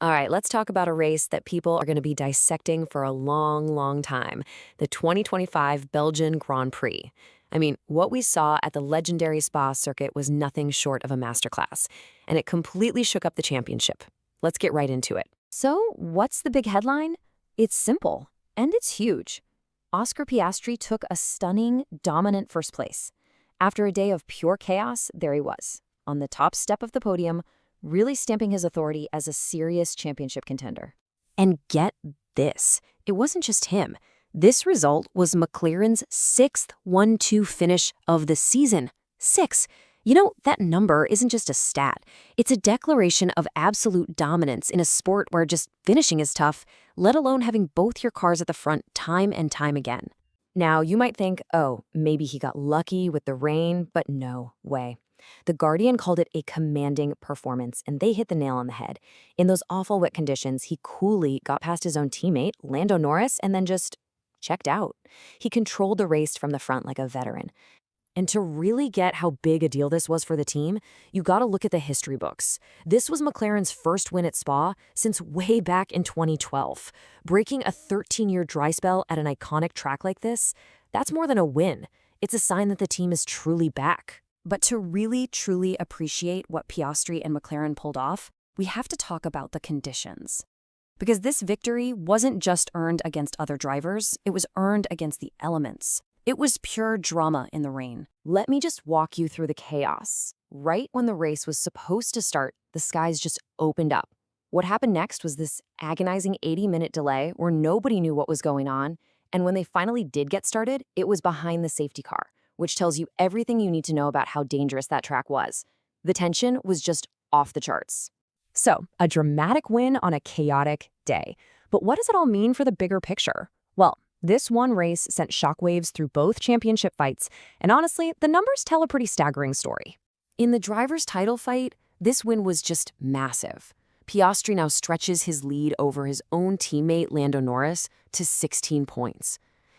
All right, let's talk about a race that people are going to be dissecting for a long, long time, the 2025 Belgian Grand Prix. I mean, what we saw at the legendary Spa circuit was nothing short of a masterclass, and it completely shook up the championship. Let's get right into it. So, what's the big headline? It's simple, and it's huge. Oscar Piastri took a stunning, dominant first place. After a day of pure chaos, there he was, on the top step of the podium, really stamping his authority as a serious championship contender. And get this, it wasn't just him. This result was McLaren's sixth 1-2 finish of the season. Six. You know, that number isn't just a stat. It's a declaration of absolute dominance in a sport where just finishing is tough, let alone having both your cars at the front time and time again. Now, you might think, oh, maybe he got lucky with the rain, but no way. The Guardian called it a commanding performance, and they hit the nail on the head. In those awful wet conditions, he coolly got past his own teammate, Lando Norris, and then just checked out. He controlled the race from the front like a veteran. And to really get how big a deal this was for the team, you gotta look at the history books. This was McLaren's first win at Spa since way back in 2012. Breaking a 13-year dry spell at an iconic track like this, that's more than a win. It's a sign that the team is truly back. But to really, truly appreciate what Piastri and McLaren pulled off, we have to talk about the conditions. Because this victory wasn't just earned against other drivers, it was earned against the elements. It was pure drama in the rain. Let me just walk you through the chaos. Right when the race was supposed to start, the skies just opened up. What happened next was this agonizing 80-minute delay where nobody knew what was going on, and when they finally did get started, it was behind the safety car, which tells you everything you need to know about how dangerous that track was. The tension was just off the charts. So, a dramatic win on a chaotic day. But what does it all mean for the bigger picture? Well, this one race sent shockwaves through both championship fights, and honestly, the numbers tell a pretty staggering story. In the driver's title fight, this win was just massive. Piastri now stretches his lead over his own teammate Lando Norris to 16 points.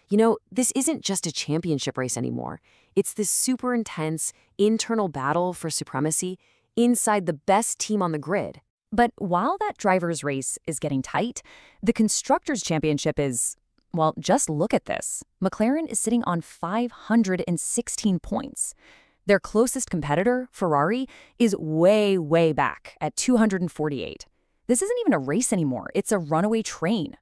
You know, this isn't just a championship race anymore. It's this super intense internal battle for supremacy inside the best team on the grid. But while that driver's race is getting tight, the Constructors' Championship is, well, just look at this. McLaren is sitting on 516 points. Their closest competitor, Ferrari, is way, way back at 248. This isn't even a race anymore. It's a runaway train.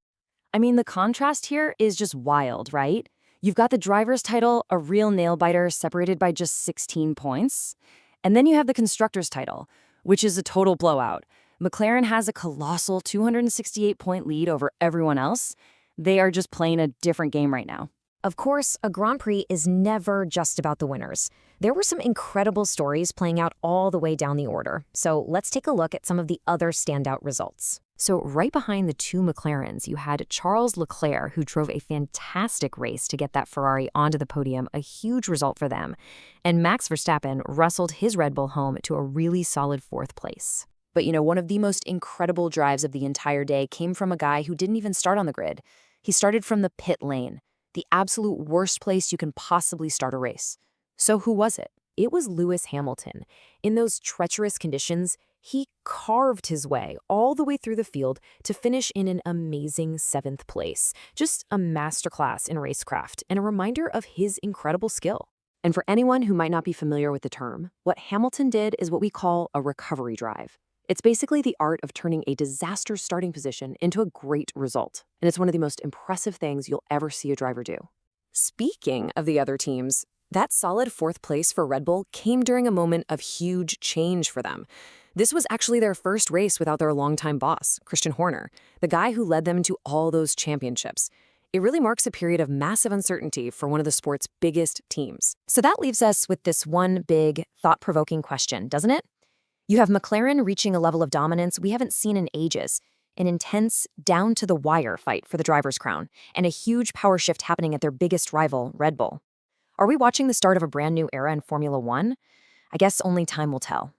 I mean, the contrast here is just wild, right? You've got the driver's title, a real nail-biter separated by just 16 points. And then you have the constructor's title, which is a total blowout. McLaren has a colossal 268-point lead over everyone else. They are just playing a different game right now. Of course, a Grand Prix is never just about the winners. There were some incredible stories playing out all the way down the order. So let's take a look at some of the other standout results. So right behind the two McLarens, you had Charles Leclerc, who drove a fantastic race to get that Ferrari onto the podium, a huge result for them. And Max Verstappen wrestled his Red Bull home to a really solid fourth place. But you know, one of the most incredible drives of the entire day came from a guy who didn't even start on the grid. He started from the pit lane, the absolute worst place you can possibly start a race. So who was it? It was Lewis Hamilton. In those treacherous conditions, he carved his way all the way through the field to finish in an amazing 7th place. Just a masterclass in racecraft and a reminder of his incredible skill. And for anyone who might not be familiar with the term, what Hamilton did is what we call a recovery drive. It's basically the art of turning a disaster starting position into a great result. And it's one of the most impressive things you'll ever see a driver do. Speaking of the other teams, that solid 4th place for Red Bull came during a moment of huge change for them. This was actually their first race without their longtime boss, Christian Horner, the guy who led them to all those championships. It really marks a period of massive uncertainty for one of the sport's biggest teams. So that leaves us with this one big, thought-provoking question, doesn't it? You have McLaren reaching a level of dominance we haven't seen in ages, an intense, down-to-the-wire fight for the driver's crown, and a huge power shift happening at their biggest rival, Red Bull. Are we watching the start of a brand new era in Formula One? I guess only time will tell.